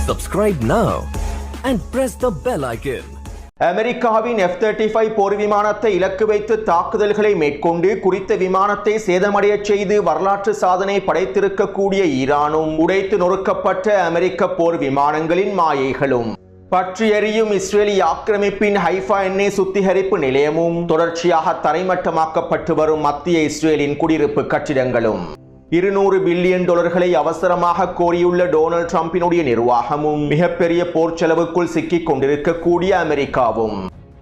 Subscribe now and press the bell icon. அமெரிக்காவின் F-35 போர் விமானத்தை இலக்கு வைத்து தாக்குதல்களை மேற்கொண்டு குறித்த விமானத்தை சேதமடையச் செய்து வரலாற்று சாதனை படைத்திருக்கக்கூடிய ஈரானும் உடைத்து நொறுக்கப்பட்ட அமெரிக்க போர் விமானங்களின் மாயைகளும் பற்றி எரியும் இஸ்ரேலி ஆக்கிரமிப்பின் ஹைஃபா எண்ணெய் சுத்திகரிப்பு நிலையமும் தொடர்ச்சியாக தரைமட்டமாக்கப்பட்டு வரும் மத்திய இஸ்ரேலின் குடியிருப்பு கட்டிடங்களும் $200 பில்லியன் அவசரமாக கோரியுள்ள டொனால்ட் ட்ரம்பினுடைய நிர்வாகமும் மிகப்பெரிய போர் செலவுக்குள் சிக்கிக் கொண்டிருக்கக்கூடிய அமெரிக்காவும்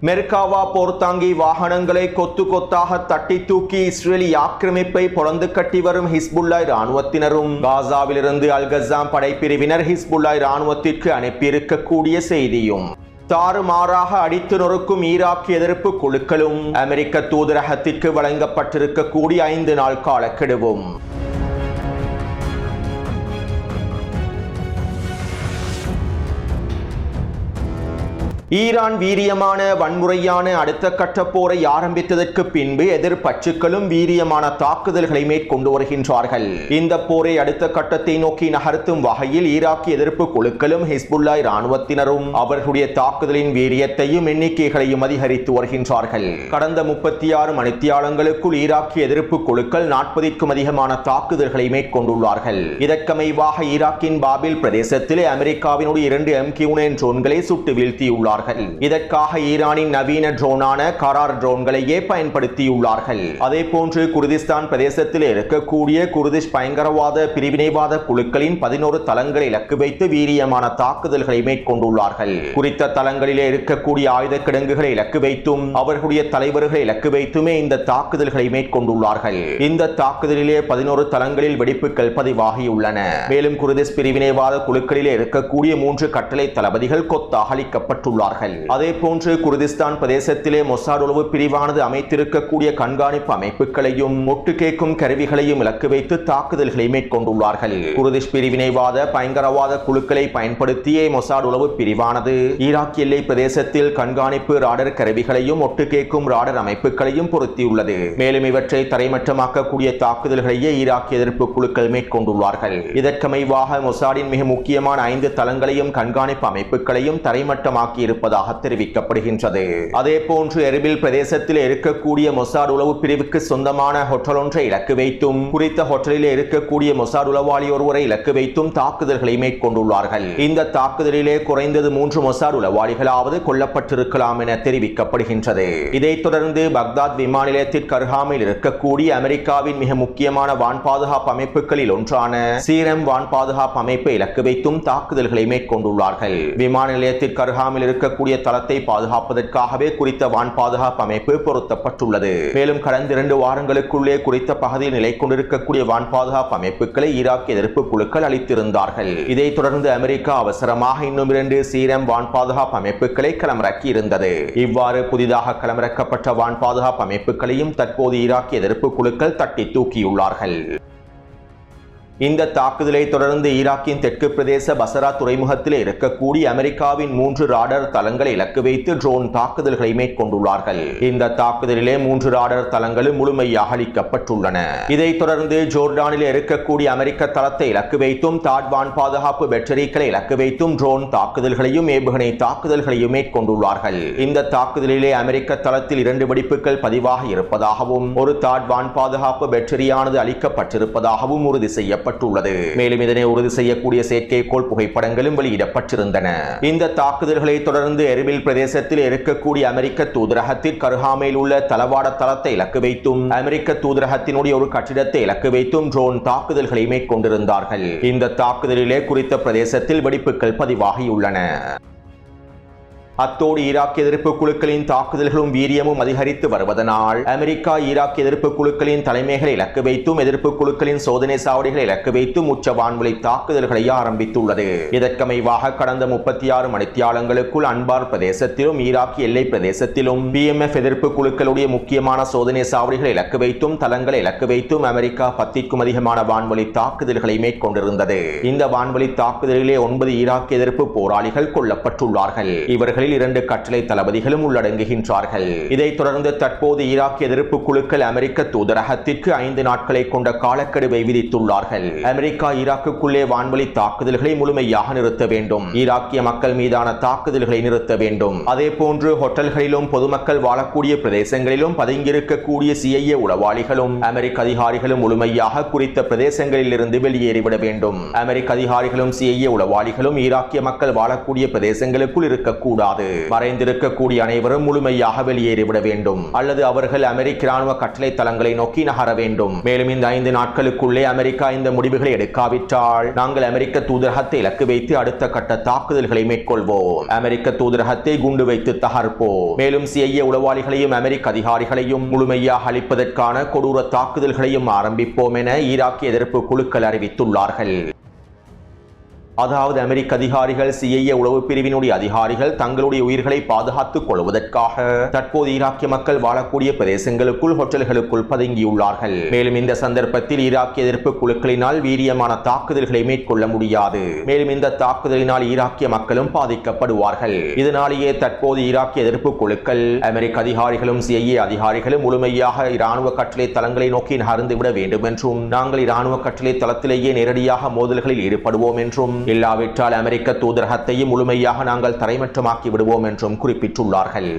மெர்காவா போர்த்தாங்கி வாகனங்களை கொத்து கொத்தாக தட்டி தூக்கி இஸ்ரேலி ஆக்கிரமிப்பை பொளந்து கட்டி வரும் ஹிஸ்புல்லா இராணுவத்தினரும் காசாவிலிருந்து அல்-கஸ்ஸாம் படைப்பிரிவினர் ஹிஸ்புல்லா இராணுவத்திற்கு அனுப்பியிருக்கக்கூடிய செய்தியும் தாறுமாறாக அடித்து நொறுக்கும் ஈராக் எதிர்ப்பு குழுக்களும் அமெரிக்க தூதரகத்திற்கு வழங்கப்பட்டிருக்கக்கூடிய 5 நாள் காலக்கெடுவும் ஈரான் வீரியமான வன்முறையான அடுத்த கட்ட போரை ஆரம்பித்ததற்கு பின்பு எதிர்ப்பச்சுக்களும் வீரியமான தாக்குதல்களை மேற்கொண்டு வருகின்றார்கள். இந்த போரை அடுத்த கட்டத்தை நோக்கி நகர்த்தும் வகையில் ஈராக் எதிர்ப்பு குழுக்களும் ஹிஸ்புல்லா இராணுவத்தினரும் அவர்களுடைய தாக்குதலின் வீரியத்தையும் எண்ணிக்கைகளையும் அதிகரித்து வருகின்றார்கள். கடந்த 36 மணித்தியாலங்களுக்குள் ஈராக் எதிர்ப்பு குழுக்கள் 40க்கும் அதிகமான தாக்குதல்களை மேற்கொண்டுள்ளார்கள். இதற்கமைவாக ஈராக்கின் பாபில் பிரதேசத்திலே அமெரிக்காவினுடைய 2 MQ-9 ட்ரோன்களை சுட்டு வீழ்த்தியுள்ளார்கள். இதற்காக ஈரானின் நவீன ட்ரோனான கரார் ட்ரோன்களையே பயன்படுத்தியுள்ளார்கள். அதே போன்று குர்திஸ்தான் பிரதேசத்தில் இருக்கக்கூடிய குர்திஷ் பயங்கரவாத பிரிவினைவாத குழுக்களின் 11 தளங்களை இலக்கு வைத்து வீரியமான தாக்குதல்களை மேற்கொண்டுள்ளார்கள். குறித்த தளங்களிலே இருக்கக்கூடிய ஆயுத கிடங்குகளை இலக்கு வைத்தும் அவர்களுடைய தலைவர்களை இலக்கு வைத்துமே இந்த தாக்குதல்களை மேற்கொண்டுள்ளார்கள். இந்த தாக்குதலிலே 11 தளங்களில் வெடிப்புகள் பதிவாகியுள்ளன. மேலும் குர்திஷ் பிரிவினைவாத குழுக்களிலே இருக்கக்கூடிய 3 கட்டளை தளபதிகள் கொத்தாக அளிக்கப்பட்டுள்ளார்கள். அதே போன்று குர்திஸ்தான் பிரதேசத்திலே மொசாட் உளவு பிரிவானது அமைத்திருக்கக்கூடிய கண்காணிப்பு அமைப்புகளையும் ஒட்டு கேட்கும் கருவிகளையும் இலக்கு வைத்து தாக்குதல்களை மேற்கொண்டுள்ளார்கள். குர்திஷ் பிரிவினைவாத பயங்கரவாத குழுக்களை பயன்படுத்திய மொசாட் உளவு பிரிவானது ஈராக் எல்லை பிரதேசத்தில் கண்காணிப்பு ராடர் கருவிகளையும் ஒட்டு கேட்கும் ராடர் அமைப்புகளையும் பொருத்தியுள்ளது. மேலும் இவற்றை தரைமட்டமாக்கக்கூடிய தாக்குதல்களையே ஈராக் எதிர்ப்பு குழுக்கள் மேற்கொண்டுள்ளார்கள். இதற்கமைவாக மொசாடின் மிக முக்கியமான 5 தளங்களையும் கண்காணிப்பு அமைப்புகளையும் தரைமட்டமாக்கி இருப்பதாக தெரிவிக்கப்படுகின்றது. அதே போன்று எர்பில் பிரதேசத்தில் இருக்கக்கூடிய மொசாட் உளவு பிரிவுக்கு சொந்தமான ஹோட்டல் ஒன்றை இலக்கு வைத்தும் குறித்த ஹோட்டலில் இருக்கக்கூடிய மொசாட் உளவாளி ஒருவரை இலக்கு வைத்தும் தாக்குதல்களை மேற்கொண்டுள்ளார்கள். இந்த தாக்குதலிலே குறைந்தது 3 மொசாட் உளவாளிகளாவது கொல்லப்பட்டிருக்கலாம் என தெரிவிக்கப்படுகின்றது. இதைத் தொடர்ந்து பக்தாத் விமான நிலையத்திற்கு அருகாமையில் இருக்கக்கூடிய அமெரிக்காவின் மிக முக்கியமான வான் பாதுகாப்பு அமைப்புகளில் ஒன்றான சீரம் வான் பாதுகாப்பு அமைப்பை இலக்கு வைத்தும் தாக்குதல்களை மேற்கொண்டுள்ளார்கள். விமான நிலையத்திற்கு அருகாமையில் இருக்கக்கூடிய தளத்தை பாதுகாப்பதற்காகவே குறித்த வான் பாதுகாப்பு அமைப்பு பொருத்தப்பட்டுள்ளது. மேலும் கடந்த 2 வாரங்களுக்குள்ளே குறித்த பகுதியில் நிலை கொண்டிருக்கக்கூடிய வான் பாதுகாப்பு அமைப்புகளை ஈராக் எதிர்ப்பு குழுக்கள் அளித்திருந்தார்கள். இதைத் தொடர்ந்து அமெரிக்கா அவசரமாக இன்னும் 2 சீரம் வான் பாதுகாப்பு அமைப்புகளை களமிறக்கி இருந்தது. இவ்வாறு புதிதாக களமிறக்கப்பட்ட வான் பாதுகாப்பு அமைப்புகளையும் தற்போது ஈராக் எதிர்ப்பு குழுக்கள் தட்டி தூக்கியுள்ளார்கள். இந்த தாக்குதலை தொடர்ந்து ஈராக்கின் தெற்கு பிரதேச பசரா துறைமுகத்தில் இருக்கக்கூடிய அமெரிக்காவின் 3 ராடர் தளங்களை இலக்கு வைத்து ட்ரோன் தாக்குதல்களை மேற்கொண்டுள்ளார்கள். இந்த தாக்குதலிலே 3 ராடர் தளங்களும் முழுமையாக அளிக்கப்பட்டுள்ளன. இதைத் தொடர்ந்து ஜோர்டானில் இருக்கக்கூடிய அமெரிக்க தளத்தை இலக்கு வைத்தும் தாட்வான் பாதுகாப்பு பேட்டரிகளை இலக்கு வைத்தும் ட்ரோன் தாக்குதல்களையும் ஏவுகணை தாக்குதல்களையும் மேற்கொண்டுள்ளார்கள். இந்த தாக்குதலிலே அமெரிக்க தளத்தில் 2 வெடிப்புகள் பதிவாக இருப்பதாகவும் ஒரு தாட்வான் பாதுகாப்பு பேட்டரியானது அளிக்கப்பட்டிருப்பதாகவும் உறுதி செய்யப்பட்டுள்ளது. மேலும் இதனை உறுதி செய்யக்கூடிய செயற்கைக்கோள் புகைப்படங்களும் வெளியிடப்பட்டிருந்தன. இந்த தாக்குதல்களை தொடர்ந்து எர்பில் பிரதேசத்தில் இருக்கக்கூடிய அமெரிக்க தூதரகத்திற்கு அருகாமையில் உள்ள தளவாட தளத்தை இலக்கு வைத்தும் அமெரிக்க தூதரகத்தினுடைய ஒரு கட்டிடத்தை இலக்கு வைத்தும் ட்ரோன் தாக்குதல்களை மேற்கொண்டிருந்தார்கள். இந்த தாக்குதலிலே குறித்த பிரதேசத்தில் வெடிப்புகள் பதிவாகியுள்ளன. அத்தோடு ஈராக் எதிர்ப்பு குழுக்களின் தாக்குதல்களும் வீரியமும் அதிகரித்து வருவதனால் அமெரிக்கா ஈராக் எதிர்ப்பு குழுக்களின் தலைமைகளை இலக்கு வைத்தும் எதிர்ப்பு குழுக்களின் சோதனை சாவடிகளை இலக்கு வைத்தும் உச்ச வான்வழி தாக்குதல்களை ஆரம்பித்துள்ளது. இதற்கமைவாக கடந்த 36 மணித்தியாலங்களுக்குள் அன்பார் பிரதேசத்திலும் ஈராக் எல்லை பிரதேசத்திலும் PMF எதிர்ப்பு குழுக்களுடைய முக்கியமான சோதனை சாவடிகளை இலக்கு வைத்தும் தளங்களை இலக்கு வைத்தும் அமெரிக்கா 10க்கும் அதிகமான வான்வழி தாக்குதல்களை மேற்கொண்டிருந்தது. இந்த வான்வழி தாக்குதலிலே 9 ஈராக் எதிர்ப்பு போராளிகள் கொல்லப்பட்டுள்ளார்கள். இவர்கள் இவர்களில் 2 கட்டளை தளபதிகளும் உள்ளடங்குகின்றார்கள். இதைத் தொடர்ந்து தற்போது ஈராக்கிய எதிர்ப்பு குழுக்கள் அமெரிக்க தூதரகத்திற்கு 5 நாட்களை கொண்ட காலக்கெடுவை விதித்துள்ளார்கள். அமெரிக்கா ஈராக்குக்குள்ளே வான்வழி தாக்குதல்களை முழுமையாக நிறுத்த வேண்டும். ஈராக்கிய மக்கள் மீதான தாக்குதல்களை நிறுத்த வேண்டும். அதே போன்று ஹோட்டல்களிலும் பொதுமக்கள் வாழக்கூடிய பிரதேசங்களிலும் பதுங்கியிருக்கக்கூடிய CIA உளவாளிகளும் அமெரிக்க அதிகாரிகளும் முழுமையாக குறித்த பிரதேசங்களில் இருந்து வெளியேறிவிட வேண்டும். அமெரிக்க அதிகாரிகளும் CIA உளவாளிகளும் ஈராக்கிய மக்கள் வாழக்கூடிய பிரதேசங்களுக்குள் இருக்கக்கூடாது. மறைந்திருக்கக்கூடிய அனைவரும் முழுமையாக வெளியேறிவிட வேண்டும் அல்லது அவர்கள் அமெரிக்க ராணுவ கட்டளை தளங்களை நோக்கி நகர வேண்டும். மேலும் இந்த 5 நாட்களுக்குள்ளே அமெரிக்கா இந்த முடிவுகளை எடுக்காவிட்டால் நாங்கள் அமெரிக்க தூதரகத்தை இலக்கு வைத்து அடுத்த கட்ட தாக்குதல்களை மேற்கொள்வோம். அமெரிக்க தூதரகத்தை குண்டு வைத்து தகர்ப்போம். மேலும் CIA உளவாளிகளையும் அமெரிக்க அதிகாரிகளையும் முழுமையாக அழிப்பதற்கான கொடூர தாக்குதல்களையும் ஆரம்பிப்போம் என ஈராக்கிய எதிர்ப்பு குழுக்கள் அறிவித்துள்ளார்கள். அதாவது அமெரிக்க அதிகாரிகள் CIA உளவு பிரிவினுடைய அதிகாரிகள் தங்களுடைய உயிர்களை பாதுகாத்துக் கொள்வதற்காக தற்போது ஈராக்கிய மக்கள் வாழக்கூடிய பிரதேசங்களுக்குள் ஹோட்டல்களுக்குள் பதுங்கியுள்ளார்கள். மேலும் இந்த சந்தர்ப்பத்தில் ஈராக்கிய எதிர்ப்பு குழுக்களினால் வீரியமான தாக்குதல்களை மேற்கொள்ள முடியாது. மேலும் இந்த தாக்குதலினால் ஈராக்கிய மக்களும் பாதிக்கப்படுவார்கள். இதனாலேயே தற்போது ஈராக்கிய எதிர்ப்பு குழுக்கள் அமெரிக்க அதிகாரிகளும் CIA அதிகாரிகளும் முழுமையாக இராணுவ கட்டளை தளங்களை நோக்கி நகர்ந்துவிட வேண்டும் என்றும் நாங்கள் இராணுவ கட்டளை தளத்திலேயே நேரடியாக மோதல்களில் ஈடுபடுவோம் என்றும் இல்லாவிட்டால் அமெரிக்க தூதரகத்தையும் முழுமையாக நாங்கள் தரைமட்டமாக்கி விடுவோம் என்றும் குறிப்பிட்டுள்ளார்கள்.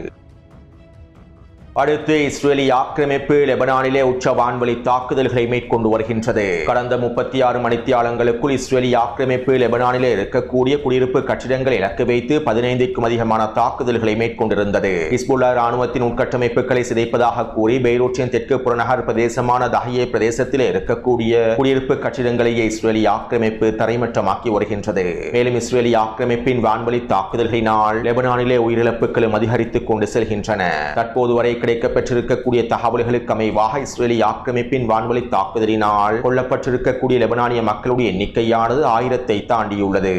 அடுத்து இஸ்ரேலிய ஆக்கிரமிப்பு லெபனானிலே உச்ச வான்வழி தாக்குதல்களை மேற்கொண்டு வருகின்றது. கடந்த 36 மணித்தியாலங்களுக்குள் இஸ்ரேலிய ஆக்கிரமிப்பு லெபனானிலே இருக்கக்கூடிய குடியிருப்பு கட்டிடங்களை இலக்கு வைத்து 15க்கும் அதிகமான தாக்குதல்களை மேற்கொண்டிருந்தது. ஹிஸ்புல்லா ராணுவத்தின் உட்கட்டமைப்புகளை சிதைப்பதாக கூறி பெய்ரூட்டின் தெற்கு புறநகர் பிரதேசமான தஹியே பிரதேசத்திலே இருக்கக்கூடிய குடியிருப்பு கட்டிடங்களையே இஸ்ரேலிய ஆக்கிரமிப்பு தரைமட்டமாக்கி வருகின்றது. மேலும் இஸ்ரேலிய ஆக்கிரமிப்பின் வான்வழி தாக்குதல்களினால் லெபனானிலே உயிரிழப்புகளும் அதிகரித்துக் கொண்டு செல்கின்றன. தற்போது வரை கிடைக்கப்பெற்றிருக்கக்கூடிய தகவல்களுக்கு அமைவாக இஸ்ரேலிய ஆக்கிரமிப்பின் வான்வழி தாக்குதலினால் கொல்லப்பட்டிருக்கக்கூடிய லெபனானிய மக்களுடைய எண்ணிக்கையானது 1000-ஐ தாண்டியுள்ளது.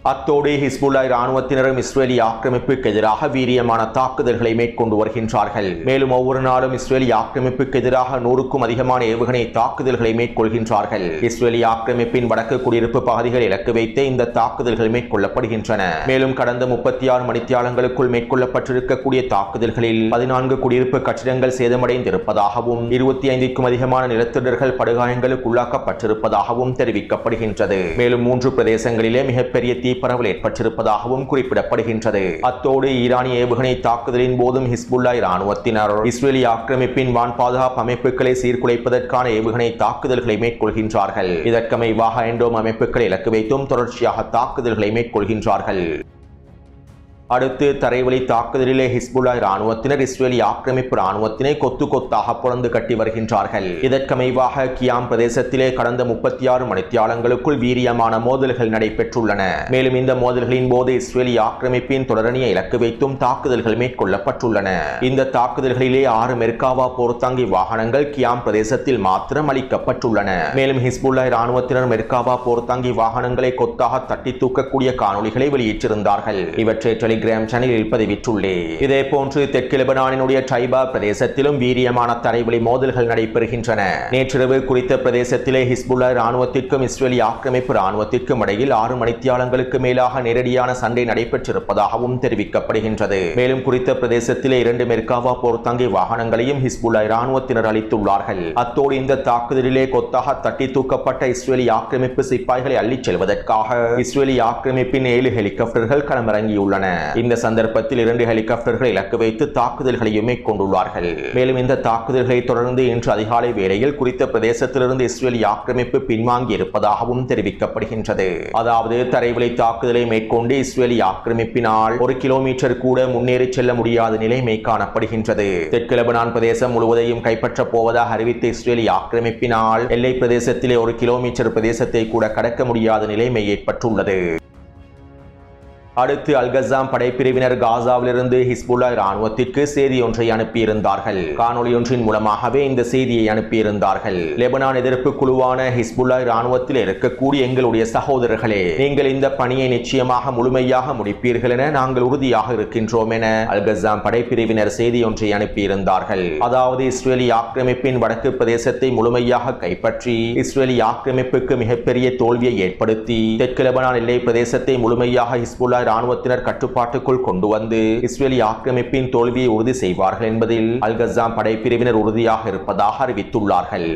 அத்தோடு ஹிஸ்புல்லா ராணுவத்தினரும் இஸ்ரேலிய ஆக்கிரமிப்புக்கு எதிராக வீரியமான தாக்குதல்களை மேற்கொண்டு வருகின்றார்கள். மேலும் ஒவ்வொரு நாளும் இஸ்ரேலிய ஆக்கிரமிப்புக்கு எதிராக 100க்கும் அதிகமான ஏவுகணை தாக்குதல்களை மேற்கொள்கின்றார்கள். இஸ்ரேலிய ஆக்கிரமிப்பின் வடக்கு குடியிருப்பு பகுதிகள் இலக்கு வைத்து இந்த தாக்குதல்கள் மேற்கொள்ளப்படுகின்றன. மேலும் கடந்த 36 மணித்தியாலங்களுக்குள் மேற்கொள்ளப்பட்டிருக்கக்கூடிய தாக்குதல்களில் 14 குடியிருப்பு கட்டிடங்கள் சேதமடைந்திருப்பதாகவும் 25க்கும் அதிகமான நிலத்திடர்கள் படுகாயங்களுக்கு உள்ளாக்கப்பட்டிருப்பதாகவும் தெரிவிக்கப்படுகின்றது. மேலும் 3 பிரதேசங்களிலே மிகப்பெரிய பரவல் ஏற்பட்டிருப்பதாகவும் குறிப்பிடப்படுகின்றது. அத்தோடு ஈரானிய ஏவுகணை தாக்குதலின் போதும் ஹிஸ்புல்லா ராணுவத்தினர் இஸ்ரேலிய ஆக்கிரமிப்பின் வான் பாதுகாப்பு அமைப்புகளை சீர்குலைப்பதற்கான ஏவுகணை தாக்குதல்களை மேற்கொள்கின்றார்கள். இதற்கமைவாக எண்டோம் அமைப்புகளை இலக்கு வைத்தும் தொடர்ச்சியாக தாக்குதல்களை மேற்கொள்கின்றார்கள். அடுத்து தரைவழி தாக்குதலிலே ஹிஸ்புல்லா ராணுவத்தினர் இஸ்ரேலிய ஆக்கிரமிப்பு ராணுவத்தினை கொத்து கொத்தாக புரந்து கட்டி வருகின்றார்கள். இதற்கமைவாக கியாம் பிரதேசத்திலே கடந்த 36 மணித்தியாலங்களுக்குள் வீரியமான மோதல்கள் நடைபெற்றுள்ளன. மேலும் இந்த மோதல்களின் போது இஸ்ரேலிய ஆக்கிரமிப்பின் தொடரணியை இலக்கு வைத்தும் தாக்குதல்கள் மேற்கொள்ளப்பட்டுள்ளன. இந்த தாக்குதல்களிலே 6 மெர்காவா போர்த்தாங்கி வாகனங்கள் கியாம் பிரதேசத்தில் மாத்திரம் அளிக்கப்பட்டுள்ளன. மேலும் ஹிஸ்புல்லா ராணுவத்தினர் மெர்காவா போர்த்தாங்கி வாகனங்களை கொத்தாக தட்டி தூக்கக்கூடிய காணொலிகளை வெளியிட்டிருந்தார்கள். இவற்றை டெலிகிராம் சேனலில் பதிவிட்டுள்ளேன். இதே போன்று தெற்கு லெபனானினுடைய டைபா பிரதேசத்திலும் வீரியமான தரைவழி மோதல்கள் நடைபெறுகின்றன. நேற்றிரவு குறித்த பிரதேசத்திலே ஹிஸ்புல்லா ராணுவத்திற்கும் இஸ்ரேலிய ஆக்கிரமிப்பு ராணுவத்திற்கும் இடையில் 6 மணித்தியாலங்களுக்கு மேலாக நேரடியான சண்டை நடைபெற்றிருப்பதாகவும் தெரிவிக்கப்படுகின்றது. மேலும் குறித்த பிரதேசத்திலே 2 மெர்காவா போர்த்தாங்கி வாகனங்களையும் ஹிஸ்புல்லா ராணுவத்தினர் அளித்துள்ளார்கள். அத்தோடு இந்த தாக்குதலிலே கொத்தாக தட்டி தூக்கப்பட்ட இஸ்ரேலிய ஆக்கிரமிப்பு சிப்பாய்களை அள்ளிச் செல்வதற்காக இஸ்ரேலிய ஆக்கிரமிப்பின் 7 ஹெலிகாப்டர்கள் களமிறங்கியுள்ளன. இந்த சந்தர்ப்பத்தில் 2 ஹெலிகாப்டர்களை இலக்கு வைத்து தாக்குதல்களையும் மேற்கொண்டுள்ளார்கள். மேலும் இந்த தாக்குதல்களை தொடர்ந்து இன்று அதிகாலை வேளையில் குறித்த பிரதேசத்திலிருந்து இஸ்ரேலிய ஆக்கிரமிப்பு பின்வாங்கி இருப்பதாகவும் தெரிவிக்கப்படுகின்றது. அதாவது தரைவழி தாக்குதலை மேற்கொண்டு இஸ்ரேலிய ஆக்கிரமிப்பினால் 1 கிலோமீட்டர் கூட முன்னேறி செல்ல முடியாத நிலைமை காணப்படுகின்றது. தெற்கு லெபனான் பிரதேசம் முழுவதையும் கைப்பற்றப் போவதாக அறிவித்த இஸ்ரேலிய ஆக்கிரமிப்பினால் எல்லை பிரதேசத்திலே 1 கிலோமீட்டர் பிரதேசத்தை கூட கடக்க முடியாத நிலைமை ஏற்பட்டுள்ளது. அடுத்து அல்கசாம் படைப்பிரிவினர் காசாவிலிருந்து ஹிஸ்புல்லா ராணுவத்திற்கு செய்தி ஒன்றை அனுப்பியிருந்தார்கள். காணொலி ஒன்றின் மூலமாகவே இந்த செய்தியை அனுப்பியிருந்தார்கள். லெபனான் எதிர்ப்பு குழுவான ஹிஸ்புல்லா ராணுவத்தில் இருக்கக்கூடிய எங்களுடைய சகோதரர்களே, நீங்கள் இந்த பணியை நிச்சயமாக முழுமையாக முடிப்பீர்கள் என நாங்கள் உறுதியாக இருக்கின்றோம் என அல்கசாம் படைப்பிரிவினர் செய்தி ஒன்றை அனுப்பியிருந்தார்கள். அதாவது இஸ்ரேலிய ஆக்கிரமிப்பின் வடக்கு பிரதேசத்தை முழுமையாக கைப்பற்றி இஸ்ரேலிய ஆக்கிரமிப்புக்கு மிகப்பெரிய தோல்வியை ஏற்படுத்தி தெற்கு லெபனான் எல்லை பிரதேசத்தை முழுமையாக ஹிஸ்புல்லா ராணுவத்தினர் கட்டுப்பாட்டுக்குள் கொண்டு வந்து இஸ்ரேலி ஆக்கிரமிப்பின் தோல்வியை உறுதி செய்வார்கள் என்பதில் அல் கஸாம் படைப்பிரிவினர் உறுதியாக இருப்பதாக அறிவித்துள்ளார்கள்.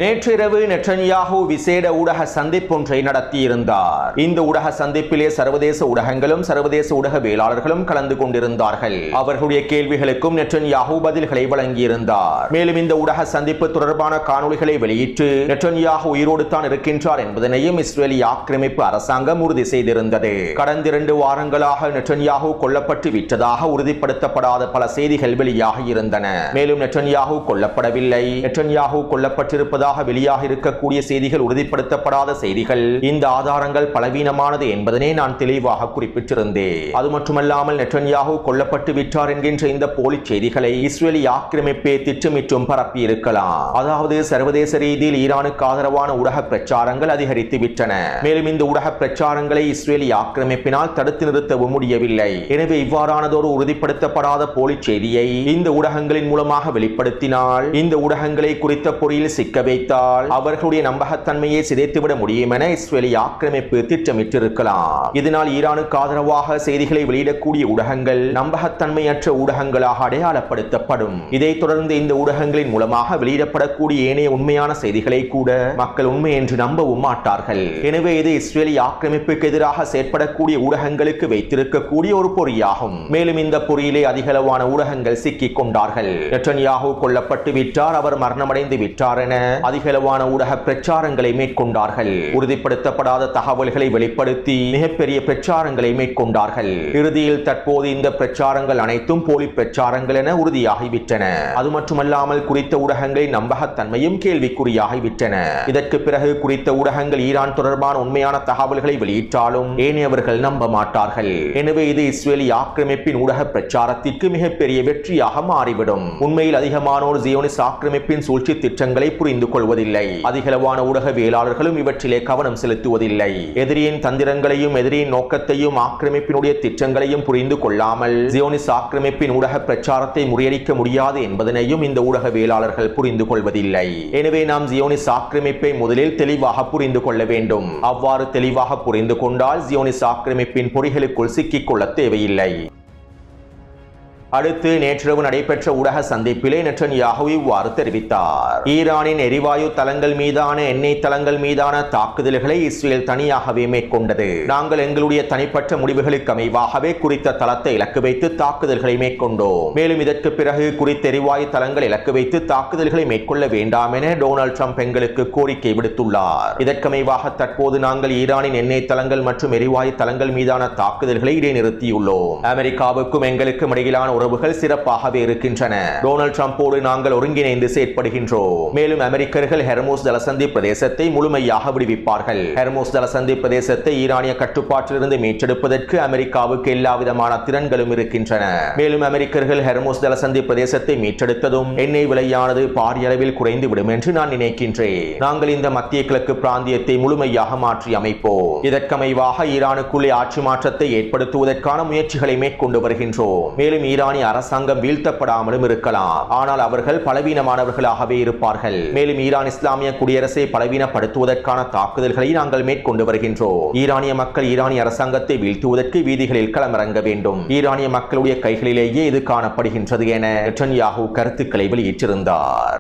நேற்றிரவு நெட்டன்யாஹூ விசேட ஊடக சந்திப்பொன்றை நடத்தியிருந்தார். இந்த ஊடக சந்திப்பிலே சர்வதேச ஊடகங்களும் சர்வதேச ஊடகவியலாளர்களும் கலந்து கொண்டிருந்தார்கள். அவர்களுடைய கேள்விகளுக்கும் நெட்டன்யாஹூ பதில்களை வழங்கியிருந்தார். மேலும் இந்த ஊடக சந்திப்பு தொடர்பான காணொளிகளை வெளியிட்டு நெட்டன்யாஹூ உயிரோடு தான் இருக்கின்றார் என்பதனையும் இஸ்ரேலி ஆக்கிரமிப்பு அரசாங்கம் உறுதி செய்திருந்தது. கடந்த 2 வாரங்களாக நெட்டன்யாஹூ கொல்லப்பட்டு விட்டதாக உறுதிப்படுத்தப்படாத பல செய்திகள் வெளியாகி இருந்தன. மேலும் நெட்டன்யாஹூ கொல்லப்படவில்லை, நெட்டன்யாஹூ கொல்லப்பட்டிருப்பதாக வெளியாக இருக்கக்கூடிய செய்திகள் உறுதிப்படுத்தப்படாத செய்திகள், இந்த ஆதாரங்கள் பலவீனமானது என்பதனை நான் தெளிவாக குறிப்பிட்டிருந்தேன். அது மட்டுமல்லாமல் நெட்டன்யாஹூ கொல்லப்பட்டு விட்டார் என்கின்ற இந்த போலி செய்திகளை இஸ்ரேலி ஆக்கிரமிப்பே திட்டமிட்டும் பரப்பி இருக்கலாம். அதாவது சர்வதேச ரீதியில் ஈரானுக்கு ஆதரவான ஊடக பிரச்சாரங்கள் அதிகரித்து விட்டன. மேலும் இந்த ஊடக பிரச்சாரங்களை இஸ்ரேலி ஆக்கிரமிப்பினால் தடுத்து நிறுத்தவும் முடியவில்லை. எனவே இவ்வாறானதொரு உறுதிப்படுத்தப்படாத போலி செய்தியை இந்த ஊடகங்களின் மூலமாக வெளிப்படுத்தினால், இந்த ஊடகங்களை குறித்த பொறியில் சிக்க வைத்தால் அவர்களுடைய நம்பகத்தன்மையை சிதைத்துவிட முடியும் என இஸ்ரேலி ஆக்கிரமிப்பு திட்டமிட்டிருக்கலாம். இதனால் ஈரானுக்கு ஆதரவாக செய்திகளை வெளியிடக்கூடிய ஊடகங்கள் நம்பகத்தன்மையற்ற ஊடகங்களாக அடையாளப்படுத்தப்படும். இதைத் தொடர்ந்து இந்த ஊடகங்களின் மூலமாக வெளியிடப்படக்கூடிய ஏனைய உண்மையான செய்திகளை கூட மக்கள் உண்மை என்று நம்பவும் மாட்டார்கள். எனவே இது இஸ்ரேலி ஆக்கிரமிப்புக்கு எதிராக செயற்படக்கூடிய ஊடகங்களுக்கு வைத்திருக்கக்கூடிய ஒரு பொறியாகும். மேலும் இந்த பொறியிலே அதிகளவான ஊடகங்கள் சிக்கிக் கொண்டார்கள். நெட்டன்யாஹூ கொல்லப்பட்டு விட்டார், அவர் மரணமடைந்து விட்டார் என அதிகளவான ஊடக பிரச்சாரங்களை மேற்கொண்டார்கள். உறுதிப்படுத்தப்படாத தகவல்களை வெளிப்படுத்தி மிகப்பெரிய பிரச்சாரங்களை மேற்கொண்டார்கள். இறுதியில் தற்போது இந்த பிரச்சாரங்கள் அனைத்தும் போலி பிரச்சாரங்கள் என உறுதியாகிவிட்டன. அது மட்டுமல்லாமல் குறித்த ஊடகங்களின் நம்பகத்தன்மையும் கேள்விக்குறியாகிவிட்டன. இதற்கு பிறகு குறித்த ஊடகங்கள் ஈரான் தொடர்பான உண்மையான தகவல்களை வெளியிட்டாலும் ஏனையவர்கள் நம்ப மாட்டார்கள். எனவே இது இஸ்ரேலி ஆக்கிரமிப்பின் ஊடக பிரச்சாரத்திற்கு மிகப்பெரிய வெற்றியாக மாறிவிடும். உண்மையில் அதிகமானோர் ஜியோனிஸ் ஆக்கிரமிப்பின் சூழ்ச்சி திட்டங்களை புரிந்து கொள்வதில்லை. அதிகளவான ஊடகவியலாளர்களும் இவற்றிலே கவனம் செலுத்துவதில்லை. எதிரியின் தந்திரங்களையும் எதிரியின் நோக்கத்தையும் ஆக்கிரமிப்பினுடைய திட்டங்களையும் புரிந்து கொள்ளாமல் ஜியோனிஸ் ஆக்கிரமிப்பின் ஊடக பிரச்சாரத்தை முறியடிக்க முடியாது என்பதனையும் இந்த ஊடகவியலாளர்கள் புரிந்து கொள்வதில்லை. எனவே நாம் ஜியோனிஸ் ஆக்கிரமிப்பை முதலில் தெளிவாக புரிந்து கொள்ள வேண்டும். அவ்வாறு தெளிவாக புரிந்து கொண்டால் ஜியோனிஸ் ஆக்கிரமிப்பின் பொறிகளுக்குள் சிக்கிக் கொள்ள தேவையில்லை. அடுத்து நேற்றிரவு நடைபெற்ற ஊடக சந்திப்பிலே நெட்டன்யாஹூ இவ்வாறு தெரிவித்தார். ஈரானின் எரிவாயு தளங்கள் மீதான எண்ணெய் தளங்கள் மீதான தாக்குதல்களை இஸ்ரேல் தனியாகவே மேற்கொண்டது. நாங்கள் எங்களுடைய தனிப்பட்ட முடிவுகளுக்கு அமைவாகவே குறித்த தளத்தை இலக்கு வைத்து தாக்குதல்களை மேற்கொண்டோம். மேலும் இதற்கு பிறகு குறித்த எரிவாயு தளங்கள் இலக்கு வைத்து தாக்குதல்களை மேற்கொள்ள வேண்டாம் என டொனால்ட் ட்ரம்ப் எங்களுக்கு கோரிக்கை விடுத்துள்ளார். இதற்கமைவாக தற்போது நாங்கள் ஈரானின் எண்ணெய் தளங்கள் மற்றும் எரிவாயு தளங்கள் மீதான தாக்குதல்களை இடைநிறுத்தியுள்ளோம். அமெரிக்காவுக்கும் எங்களுக்கும் இடையிலான உறவுகள் சிறப்பாகவே இருக்கின்றன. டொனால்ட் ட்ரம்போடு நாங்கள் ஒருங்கிணைந்து செயற்படுகின்றோம். மேலும் அமெரிக்கர்கள் ஹெர்மோஸ் ஜலசந்தி பிரதேசத்தை முழுமையாக விடுவிப்பார்கள். ஹெர்மோஸ் ஜலசந்தி பிரதேசத்தை ஈரானிய கட்டுப்பாட்டிலிருந்து மீட்டெடுப்பதற்கு அமெரிக்காவுக்கு எல்லா விதமான திறன்களும் இருக்கின்றன. மேலும் அமெரிக்கர்கள் ஹெர்மோஸ் ஜலசந்தி பிரதேசத்தை மீட்டெடுத்ததும் எண்ணெய் விலையானது பாரிய அளவில் குறைந்துவிடும் என்று நான் நினைக்கின்றேன். நாங்கள் இந்த மத்திய கிழக்கு பிராந்தியத்தை முழுமையாக மாற்றி அமைப்போம். இதற்கமைவாக ஈரானுக்குள்ளே ஆட்சி மாற்றத்தை ஏற்படுத்துவதற்கான முயற்சிகளை மேற்கொண்டு வருகின்றோம். மேலும் ஈரானிய அரசாங்கம் வீழ்த்தப்படாமலும் இருக்கலாம், ஆனால் அவர்கள் பலவீனமானவர்களாகவே இருப்பார்கள். மேலும் ஈரான் இஸ்லாமிய குடியரசை பலவீனப்படுத்துவதற்கான தாக்குதல்களை நாங்கள் மேற்கொண்டு வருகின்றோம். ஈரானிய மக்கள் ஈரானிய அரசாங்கத்தை வீழ்த்துவதற்கு வீதிகளில் களமிறங்க வேண்டும். ஈரானிய மக்களுடைய கைகளிலேயே இது காணப்படுகின்றது என நெட்டன்யாஹூ கருத்துக்களை வெளியிட்டிருந்தார்.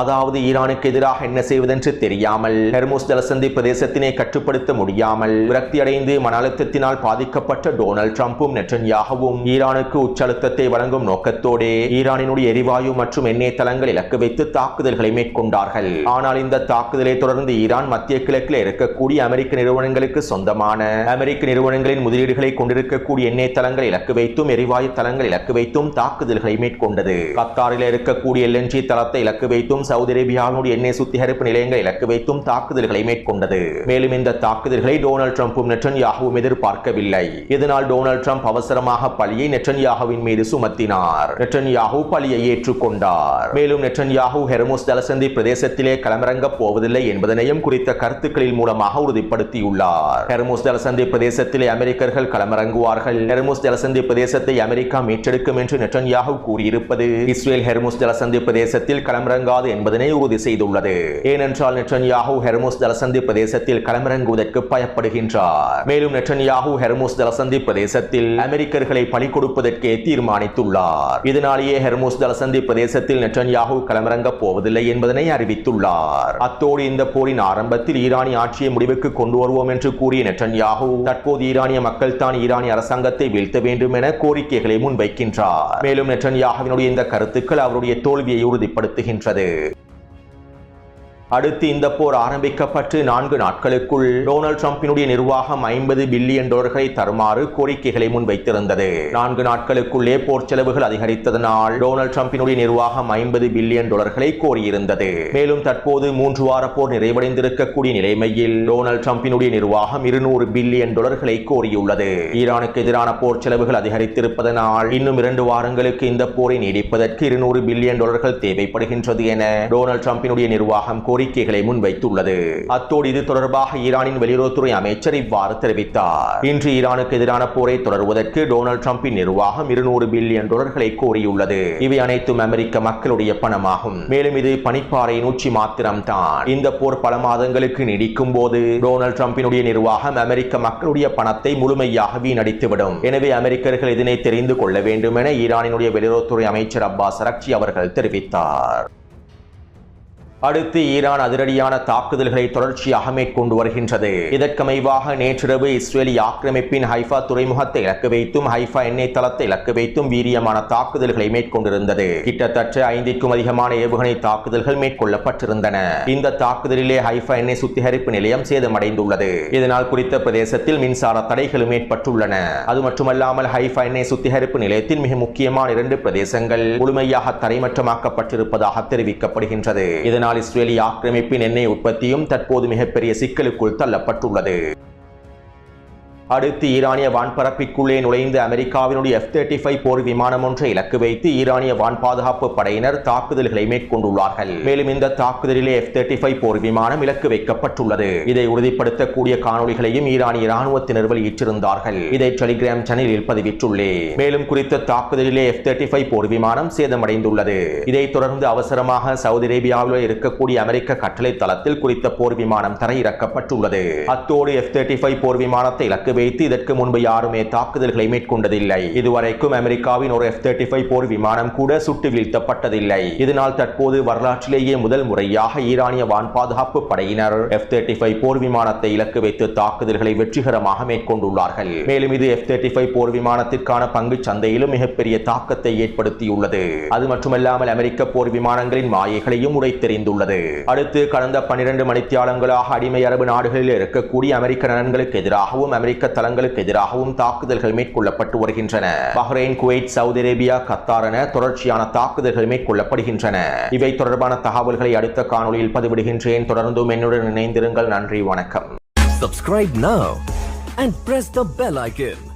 அதாவது ஈரானுக்கு எதிராக என்ன செய்வதென்று தெரியாமல், ஹெர்மோஸ் ஜலசந்தி பிரதேசத்தினை கட்டுப்படுத்த முடியாமல் விரக்தி அடைந்து மன அழுத்தத்தினால் பாதிக்கப்பட்ட டொனால்ட் ட்ரம்பும் நெட்டன்யாஹூவும் ஈரானுக்கு உச்சழுத்தத்தை வழங்கும் நோக்கத்தோடு ஈரானினுடைய எரிவாயு மற்றும் எண்ணெய் தளங்கள் இலக்கு வைத்து தாக்குதல்களை மேற்கொண்டார்கள். ஆனால் இந்த தாக்குதலை தொடர்ந்து ஈரான் மத்திய கிழக்கில் இருக்கக்கூடிய அமெரிக்க நிறுவனங்களுக்கு சொந்தமான அமெரிக்க நிறுவனங்களின் முதலீடுகளை கொண்டிருக்கக்கூடிய எண்ணெய் தளங்கள் இலக்கு வைத்தும் எரிவாயு தளங்கள் இலக்கு வைத்தும் தாக்குதல்களை மேற்கொண்டது. கத்தாரில் இருக்கக்கூடிய LNG தளத்தை இலக்கு வைத்தும் சவுதி அரேபியாவுடைய எண்ணெய் சுத்திகரிப்பு நிலையங்களை இலக்கு வைத்தும் தாக்குதல்களை மேற்கொண்டது. மேலும் இந்த தாக்குதல்களை டொனால்ட் ட்ரம்பும் நெட்டன்யாஹூவும் எதிர்பார்க்கவில்லை. இதனால் டொனால்ட் ட்ரம்ப் அவசரமாக பழியை நெட்டன்யாஹூவின் மீது சுமத்தினார். நெட்டன்யாஹூ பழியை ஏற்றுக்கொண்டார். மேலும் நெட்டன்யாஹூ ஹெர்மோஸ் ஜலசந்தி பிரதேசத்திலே களமிறங்கப் போவதில்லை என்பதனையும் குறித்த கருத்துக்களின் மூலமாக உறுதிப்படுத்தியுள்ளார். ஹெர்மோஸ் ஜலசந்தி பிரதேசத்திலே அமெரிக்கர்கள் களமிறங்குவார்கள். ஹெர்மோஸ் ஜலசந்தி பிரதேசத்தை அமெரிக்கா மீட்டெடுக்கும் என்று நெட்டன்யாஹூ கூறியிருப்பது இஸ்ரேல் ஹெர்மோஸ் ஜலசந்தி பிரதேசத்தில் களமிறங்காது என்பதனை உறுதி செய்துள்ளது. ஏனென்றால் நெட்டன்யாஹூ ஹெர்முஸ் ஜலசந்தி பிரதேசத்தில் களமிறங்குவதற்கு பயப்படுகின்றார். மேலும் நெட்டன்யாஹூ ஹெர்முஸ் ஜலசந்தி பிரதேசத்தில் அமெரிக்கர்களை பலி கொடுப்பதற்கே தீர்மானித்துள்ளார். இதனாலேயே ஹெர்முஸ் ஜலசந்தி பிரதேசத்தில் நெட்டன்யாஹூ களமிறங்கப் போவதில்லை என்பதனை அறிவித்துள்ளார். அத்தோடு இந்த போரின் ஆரம்பத்தில் ஈரானிய ஆட்சியை முடிவுக்கு கொண்டு வருவோம் என்று கூறிய நெட்டன்யாஹூ தற்போது ஈரானிய மக்கள் தான் ஈரானிய அரசாங்கத்தை வீழ்த்த வேண்டும் என கோரிக்கைகளை முன்வைக்கின்றார். மேலும் நெட்டன்யாஹூவினுடைய இந்த கருத்துக்கள் அவருடைய தோல்வியை உறுதிப்படுத்துகின்றது. அடுத்து இந்த போர் ஆரம்பிக்கப்பட்டு 4 நாட்களுக்குள் டொனால்ட் ட்ரம்பினுடைய நிர்வாகம் $50 பில்லியன் தருமாறு கோரிக்கைகளை முன்வைத்திருந்தது. 4 நாட்களுக்குள்ளே போர் செலவுகள் அதிகரித்ததனால் டொனால்ட் ட்ரம்பினுடைய நிர்வாகம் $50 பில்லியன் கோரியிருந்தது. மேலும் தற்போது 3 வார போர் நிறைவடைந்திருக்கக்கூடிய நிலைமையில் டொனால்ட் ட்ரம்பினுடைய நிர்வாகம் $200 பில்லியன் கோரியுள்ளது. ஈரானுக்கு எதிரான போர் செலவுகள் அதிகரித்திருப்பதனால் இன்னும் 2 வாரங்களுக்கு இந்த போரை நீடிப்பதற்கு $200 பில்லியன் தேவைப்படுகின்றது என டொனால்ட் ட்ரம்பினுடைய நிர்வாகம் கோரிக்கைகளை முன்வைத்துள்ளது. அத்தோடு இது தொடர்பாக ஈரானின் வெளியுறவுத்துறை அமைச்சர் இவ்வாறு தெரிவித்தார். இன்று ஈரானுக்கு எதிரான போரை தொடர்வதற்கு டொனால்ட் ட்ரம்பின் நிர்வாகம் $200 பில்லியன் கோரியுள்ளது. இவை அனைத்தும் அமெரிக்க மக்களுடைய பணமாகும். மேலும் இது பனிப்பாறையின் உச்சி மாத்திரம்தான். இந்த போர் பல மாதங்களுக்கு நீடிக்கும் போது டொனால்ட் ட்ரம்பினுடைய நிர்வாகம் அமெரிக்க மக்களுடைய பணத்தை முழுமையாக வீணடித்துவிடும். எனவே அமெரிக்கர்கள் இதனை தெரிந்து கொள்ள வேண்டும் என ஈரானினுடைய வெளியுறவுத்துறை அமைச்சர் அப்பாஸ் அரக்சி அவர்கள் தெரிவித்தார். அடுத்து ஈரான் அதிரடியான தாக்குதல்களை தொடர்ச்சியாக மேற்கொண்டு வருகின்றது. இதற்கமைவாக நேற்றிரவு இஸ்ரேலி ஆக்கிரமிப்பின் ஹைஃபா துறைமுகத்தை இலக்கு வைத்தும் ஹைஃபா எண்ணெய் தளத்தை இலக்கு வைத்தும் வீரியமான தாக்குதல்களை மேற்கொண்டிருந்தது. கிட்டத்தட்ட 5க்கும் அதிகமான ஏவுகணை தாக்குதல்கள் மேற்கொள்ளப்பட்டிருந்தன. இந்த தாக்குதலிலே ஹைஃபா எண்ணெய் சுத்திகரிப்பு நிலையம் சேதமடைந்துள்ளது. இதனால் குறித்த பிரதேசத்தில் மின்சார தடைகளும் ஏற்பட்டுள்ளன. அது மட்டுமல்லாமல் ஹைஃபா எண்ணெய் சுத்திகரிப்பு நிலையத்தின் மிக முக்கியமான 2 பிரதேசங்கள் முழுமையாக தரைமட்டமாக்கப்பட்டிருப்பதாக தெரிவிக்கப்படுகின்றது. இதனால் இஸ்ரேலிய ஆக்கிரமிப்பின் எண்ணெய் உற்பத்தியும் தற்போது மிகப்பெரிய சிக்கலுக்குள் தள்ளப்பட்டுள்ளது. அடுத்து ஈரானிய வான்பரப்பிற்குள்ளே நுழைந்து அமெரிக்காவினுடைய F-35 போர் விமானம் ஒன்றை இலக்கு வைத்து ஈரானிய வான் பாதுகாப்பு படையினர் தாக்குதல்களை மேற்கொண்டுள்ளார்கள். மேலும் இந்த தாக்குதலிலே F-35 போர் விமானம் இலக்கு வைக்கப்பட்டுள்ளது. இதை உறுதிப்படுத்தக்கூடிய காணொளிகளையும் ஈரானிய இராணுவத்தினர் வெளியிட்டிருந்தார்கள். இதை டெலிகிராம் சேனலில் பதிவிட்டுள்ளேன். மேலும் குறித்த தாக்குதலிலே F-35 போர் விமானம் சேதமடைந்துள்ளது. இதைத் தொடர்ந்து அவசரமாக சவுதி அரேபியாவில் இருக்கக்கூடிய அமெரிக்க கட்டளை தளத்தில் குறித்த போர் விமானம் தரையிறக்கப்பட்டுள்ளது. அத்தோடு F-35 போர் விமானத்தை இலக்கு வைத்து இதற்கு முன்பு யாருமே தாக்குதல்களை மேற்கொண்டதில்லை. இதுவரைக்கும் அமெரிக்காவின் ஒரு F-35 போர் விமானம் கூட சுட்டு வீழ்த்தப்பட்டதில்லை. இதனால் தற்போது வரலாற்றிலேயே முதல் முறையாக ஈரானிய வான் பாதுகாப்பு படையினர் F-35 போர் விமானத்தை இலக்கு வைத்து தாக்குதல்களை வெற்றிகரமாக மேற்கொண்டுள்ளார்கள். மேலும் இது F-35 போர் விமானத்திற்கான பங்கு சந்தையிலும் மிகப்பெரிய தாக்கத்தை ஏற்படுத்தியுள்ளது. அது மட்டுமல்லாமல் அமெரிக்க போர் விமானங்களின் மாயைகளையும் உடைத்தெறிந்துள்ளது. அடுத்து கடந்த 12 மணித்தியாலங்களாக அடிமை அரபு நாடுகளில் இருக்கக்கூடிய அமெரிக்க நலன்களுக்கு எதிராகவும் அமெரிக்க தளங்களுக்கு எதிராகவும் தாக்குதல்கள் மேற்கொள்ளப்பட்டு வருகின்றன. Bahrain, Kuwait, Saudi Arabia, Qatar என தொடர்ச்சியான தாக்குதல்கள் மேற்கொள்ளப்படுகின்றன. இவை தொடர்பான தகவல்களை அடுத்த காணொளியில் பதிவிடுகின்றேன். தொடர்ந்தும் என்னுடன் இணைந்திருங்கள். நன்றி, வணக்கம். Subscribe now and press the bell icon.